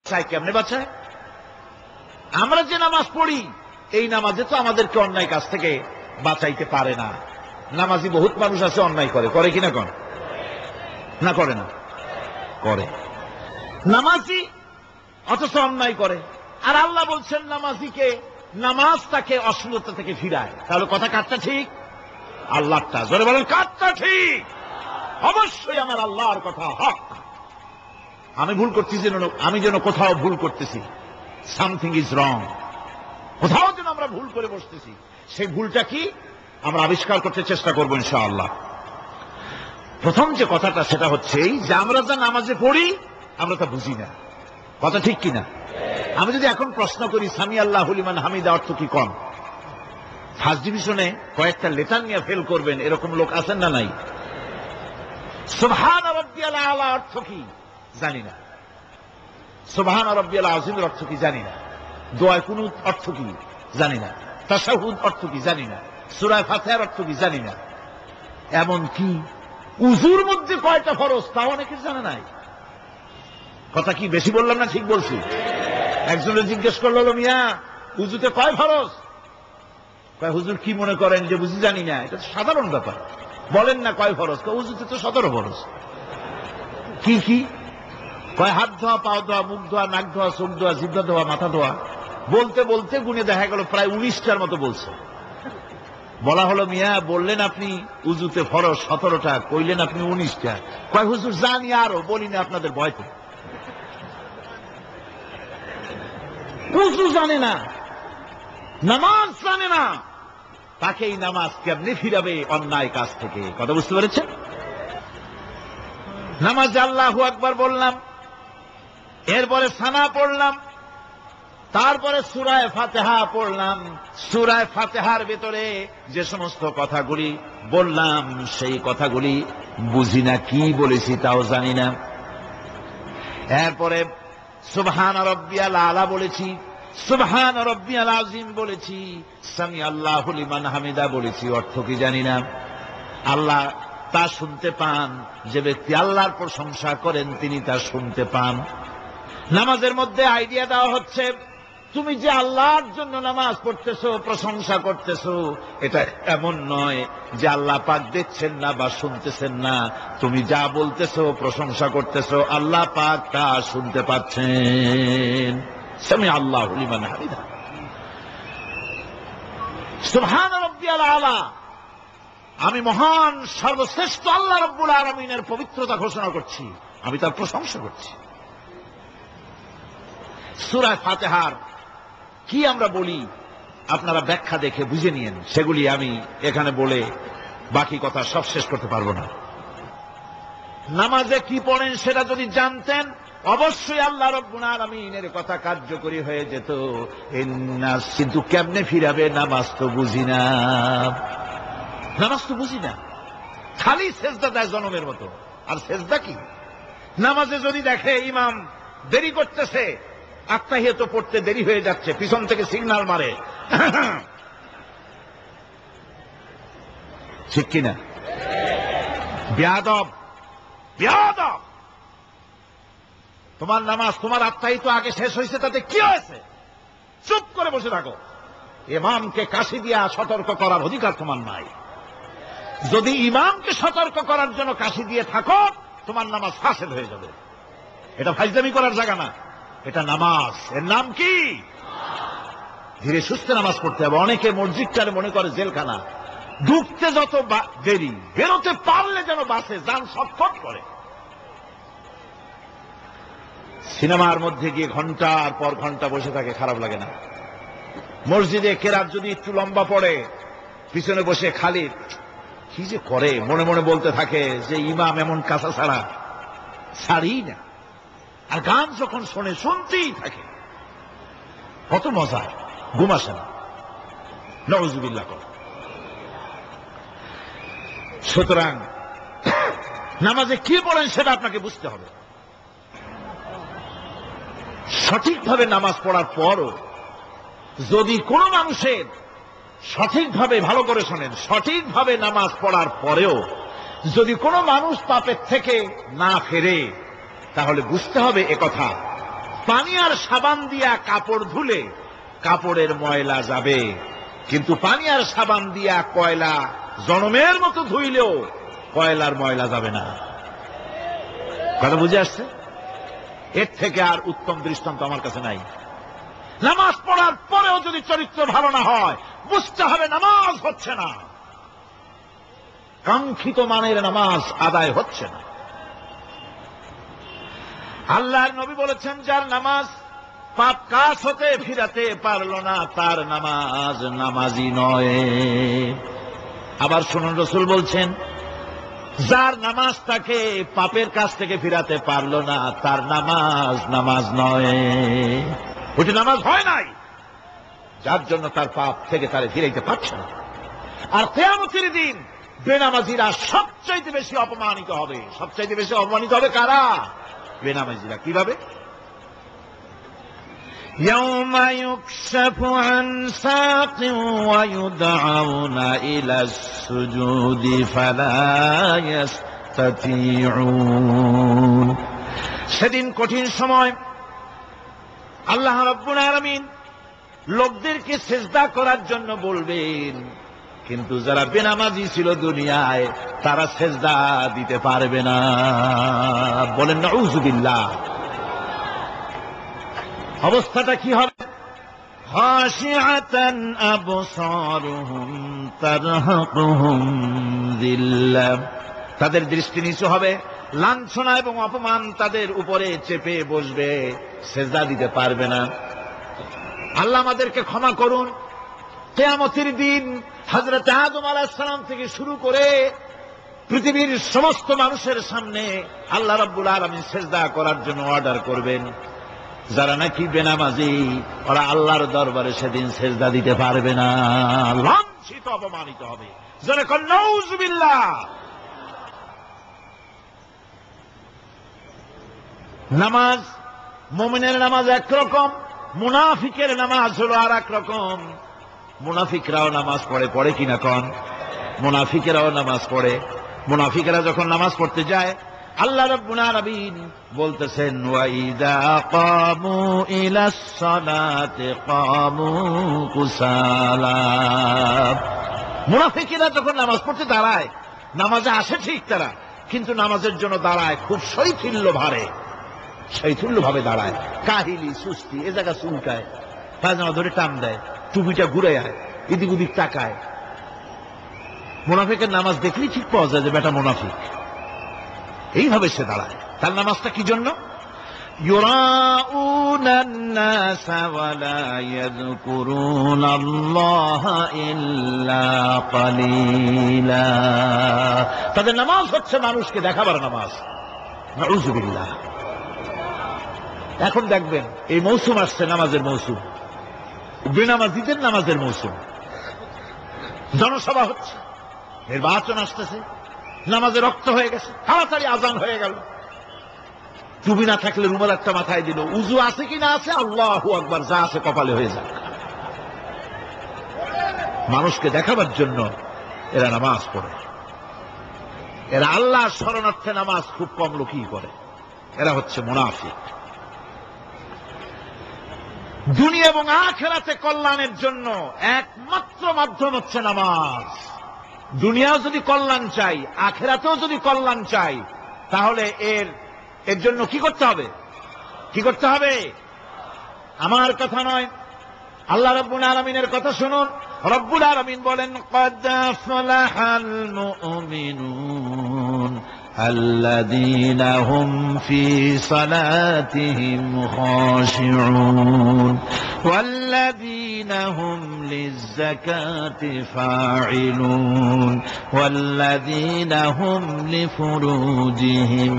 চাই কেমনে বাঁচায়? আমরা যে নামাজ পড়ি এই নামাজে তো আমাদেরকে অন্যায় কাজ থেকে বাঁচাইতে পারে না। নামাজি বহুত মানুষ আছে অন্যায় করে, করে কিনা কন? না করে না? করে। নামাজি অথচ অন্যায় করে। আর আল্লাহ বলছেন নামাজিকে, নামাজ তাকে অশ্লীলতা থেকে ফিরায়। তাহলে কথা কারটা ঠিক? আল্লাহটা। জোরে বলেন কারটা ঠিক? অবশ্যই আমার আল্লাহর কথা হক। আমি ভুল করতেছি, আমি যেন কোথাও ভুল করতেছি, সামথিং ইজ রং, কোথাও যেন আমরা ভুল করে বসতেছি, সেই ভুলটা কি আমরা আবিষ্কার করতে চেষ্টা করবো ইনশাআল্লাহ। প্রথম যে কথাটা সেটা হচ্ছে যে আমরা যা নামাজে পড়ি আমরা তা বুঝি না। কথা ঠিক কিনা? আমি যদি এখন প্রশ্ন করি সামি আল্লাহু লিমান হামিদা অর্থ কি কন, ফার্স্ট ডিভিশনে কয়েকটা লেটার নিয়ে ফেল করবেন এরকম লোক আছেন না নাই? সুবহান রাব্বিয়াল আলা অর্থ কি জানি না, সুবহান রাব্বিয়াল আযীমের অর্থ কি জানি না, দোয়া কুনুত অর্থ কি জানি না, তাশাহুদ অর্থ কি জানি না, সূরা ফাতিহার অর্থ কি জানি না, এমন কি উযুর মধ্যে কয়টা ফরজ তাও অনেকে জানে নাই। কথা কি বেশি বললাম না ঠিক বলছি? একজনে জিজ্ঞেস করলো, মিয়া উযুতে কয় ফরজ? কয় হুজুর কি মনে করেন যে বুঝি জানি না? এটা তো সাধারণ ব্যাপার, বলেন না কয় ফরজ? উযুতে তো 17 ফরজ। কি কি? কয় হাত ধোয়া, পাও ধোয়া, মুখ ধোয়া, নাক ধোয়া, চোখ ধোয়া, জিহ্বা ধোয়া, মাথা ধোয়া। বলতে বলতে গুনে দেখা গেল প্রায় 19টার মতো বলছে। বলা হলো মিয়া বললেন আপনি উযুতে ফরজ 17টা, কইলেন আপনি 19টা। কয় হুজুর জানি আরো, বলি না আপনাদের ভয়তে। উযু জানে না, নামাজ জানে না, তাকে এই নামাজ কেমনে ফিরাবে অন্যায় কাজ থেকে? কথা বুঝতে পেরেছেন? নামাজে আল্লাহু আকবার বললাম, এরপরে সানা পড়লাম, তারপরে সূরা ফাতিহা পড়লাম। সূরা ফাতিহার ভিতরে যে সমস্ত কথাগুলি বললাম সেই কথাগুলি বুঝি না, কি বলেছি তাও জানি না। এরপরে সুবহান রাব্বিয়াল আলা বলেছি, সুবহান রাব্বিয়াল আযীম বলেছি, সামি আল্লাহু লিমান হামিদা বলেছি, অর্থ কি জানি না। আল্লাহ তা শুনতে পান, যে ব্যক্তি আল্লাহর প্রশংসা করেন তিনি তা শুনতে পান। নামাজের মধ্যে আইডিয়া দেওয়া হচ্ছে তুমি যে আল্লাহর জন্য নামাজ পড়তেছো, প্রশংসা করতেছো, এটা এমন নয় যে আল্লাহ পাক দেখছেন না বা শুনতেছেন না। তুমি যা বলতেছো, প্রশংসা করতেছো, আল্লাহ পাক তা শুনতে পাচ্ছেন। সামি আল্লাহু লিমান হামিদা। সুবহান রাব্বিয়াল আলা, আমি মহান সর্বশ্রেষ্ঠ আল্লাহ রাব্বুল আলামিনের পবিত্রতা ঘোষণা করছি, আমি তার প্রশংসা করছি। সূরা ফাতিহার কি আমরা বলি আপনারা ব্যাখ্যা দেখে বুঝে নিয়েন, সেগুলি আমি এখানে বলে বাকি কথা সব শেষ করতে পারবো না। নামাজে কি পড়েন সেটা যদি জানতেন অবশ্যই আল্লাহ রাব্বুল আলামিনের কথা কার্যকরী হয়ে যেত। কিন্তু কেমনে ফিরাবে? নামাজ তো বুঝি না, নামাজ তো বুঝি না, খালি সেজদা দেয় জনমের মতো। আর সেজদা কি? নামাজে যদি দেখে ইমাম দেরি করতেছে, আত্তাহিয়াত পড়তে দেরি হয়ে যাচ্ছে, পিছন থেকে সিগন্যাল মারে, ঠিক কিনা? বেয়াদব, বেয়াদব। তোমার নামাজ, তোমার আত্তাহিয়াত আগে শেষ হয়েছে, তাতে কি হয়েছে? চুপ করে বসে থাকো। ইমামকে কাশি দিয়া সতর্ক করার অধিকার তোমার নাই। যদি ইমামকে সতর্ক করার জন্য কাশি দিয়ে থাকো, তোমার নামাজ ফাসেদ হয়ে যাবে। এটা ফাইজলামি করার জায়গা না, এটা নামাজ। এর নাম কি? ধীরে সুস্থে নামাজ পড়তে হবে। অনেকে মসজিদটারে মনে করে জেলখানা, ঢুকতে যত দেরি, বেরোতে পারলে যেন বাসে যান ছটফট করে। সিনেমার মধ্যে গিয়ে ঘন্টার পর ঘন্টা বসে থাকে, খারাপ লাগে না? মসজিদে কেরাত যদি একটু লম্বা পড়ে, পিছনে বসে খালি কি যে করে মনে মনে বলতে থাকে যে ইমাম এমন কাঁচা ছাড়া ছাড়ি না। আর গান যখন শোনে শুনতেই থাকে, কত মজা, ঘুম আসে না। নাউযুবিল্লাহ। সুতরাং নামাজে কি পড়েন সেটা আপনাকে বুঝতে হবে। সঠিকভাবে নামাজ পড়ার পরও যদি কোন মানুষের সঠিকভাবে, ভালো করে শোনেন, সঠিকভাবে নামাজ পড়ার পরেও যদি কোনো মানুষ পাপের থেকে না ফেরে, তাহলে বুঝতে হবে একথা পানি আর সাবান দিয়া কাপড় ধুলে কাপড়ের ময়লা যাবে, কিন্তু পানি আর সাবান দিয়া কয়লা জনমের মতো ধুইলেও কয়লার ময়লা যাবে না। কথা বুঝে আসছে? এর থেকে আর উত্তম দৃষ্টান্ত আমার কাছে নাই। নামাজ পড়ার পরেও যদি চরিত্র ভালো না হয়, বুঝতে হবে নামাজ হচ্ছে না, কাঙ্ক্ষিত মানের নামাজ আদায় হচ্ছে না। আল্লাহর নবী বলেছেন, যার নামাজ পাপ কাজ হতে ফিরাতে পারল না, তার নামাজ নামাজি নয়। আবার শুনুন, রাসূল বলছেন, যার নামাজ তাকে পাপের কাছ থেকে ফিরাতে পারল না, তার নামাজ নামাজ নয়। ওটি নামাজ হয় নাই, যার জন্য তার পাপ থেকে তারে ফিরাইতে পারছে না। আর কিয়ামতের দিন বেনামাজিরা সবচাইতে বেশি অপমানিত হবে। সবচাইতে বেশি অপমানিত হবে কারা? বেনামাজিরা। কিভাবে? يوم يكشف عن ساق ويدعون إلى السجود فلا يستطيعون। সেদিন কঠিন সময় আল্লাহ রাব্বুল আলামিন লোকদেরকে সিজদা করার জন্য বলবেন, কিন্তু যারা বেনামাজি ছিল দুনিয়ায় তারা সিজদা দিতে পারবে না। বলেন নাউযুবিল্লাহ। অবস্থাটা কি হবে? খাশিআতান আবসারুহুম তারহাকুহুম যিল্লাহ। তাদের দৃষ্টি নিচু হবে, লাঞ্ছনা এবং অপমান তাদের উপরে চেপে বসবে, সিজদা দিতে পারবে না। আল্লাহ আমাদেরকে ক্ষমা করুন। কিয়ামতের দিন হযরত আদম আলাইহিস সালাম থেকে শুরু করে পৃথিবীর সমস্ত মানুষের সামনে আল্লাহ রাব্বুল আলামিন সিজদা করার জন্য অর্ডার করবেন। যারা নাকি বেনামাজি, ওরা আল্লাহর দরবারে সেদিন সিজদা দিতে পারবে না, লাঞ্ছিত অপমানিত হবে। যারা কোন নাউযুবিল্লাহ। নামাজ, মুমিনের নামাজ একরকম, মুনাফিকের নামাজ হলো আর এক রকম। মুনাফিকরাও নামাজ পড়ে, পড়ে কিনা কোন? মুনাফিকেরাও নামাজ পড়ে। মুনাফিকেরা যখন নামাজ পড়তে যায়, আল্লাহ রাব্বুল আলামিন বলতেছেন, ওয়াইদা কামু ইলাস সালাতি কামু কুসালা। মুনাফিকেরা যখন নামাজ পড়তে দাঁড়ায়, নামাজে আসে ঠিক তারা, কিন্তু নামাজের জন্য দাঁড়ায় খুব শৈথিল্য ভারে, শৈথিল্য ভাবে দাঁড়ায়, কাহিলি সুস্তি, এ জায়গা চুলকায়, পায়জামা ধরে টান দেয়, টুপিটা ঘুরে আয়, এদিক ওদিক তাকায়। মুনাফিকের নামাজ দেখলেই ঠিক পাওয়া যায় যে বেটা মুনাফিক। এইভাবে সে দাঁড়ায়। তার নামাজটা কি জন্য? ইউরাউনান নাসা ওয়া লা ইয়াযকুরুনাল্লাহা ইল্লা কালিলা। তাদের নামাজ হচ্ছে মানুষকে দেখাবার নামাজ। নাউযুবিল্লাহ। এখন দেখবেন এই মৌসুম আসছে, নামাজের মৌসুম, বেনামাজিদের নামাজের মৌসুম। জনসভা হচ্ছে, নির্বাচন আসতেছে, নামাজে রক্ত হয়ে গেছে, তাড়াতাড়ি আজান হয়ে গেল। টুপি না থাকলে রুমাল একটা মাথায় দিল, উজু আছে কি না আছে, আল্লাহু আকবার, যা আছে কপালে হয়ে যাক। মানুষকে দেখাবার জন্য এরা নামাজ পড়ে। এরা আল্লাহর শরণার্থে নামাজ খুব কম লোকই করে। এরা হচ্ছে মুনাফিক। দুনিয়া এবং আখিরাতে কল্যাণের জন্য একমাত্র মাধ্যম হচ্ছে নামাজ। দুনিয়াও যদি কল্যাণ চাই, আখিরাতেও যদি কল্যাণ চাই, তাহলে এর জন্য কি করতে হবে? কি করতে হবে? আমার কথা নয়, আল্লাহ রাব্বুল আলামিনের কথা শুনুন। রব্বুল আলামিন বলেন, ক্বাদ আফলাহাল মুমিনুন আল্লাযীনা হুম ফী সালাতিহিম খাশিউন ওয়াল্লাযীনা হুম লিয-যাকাতি ফাঈলুন ওয়াল্লাযীনা হুম লিফুরুজিহিম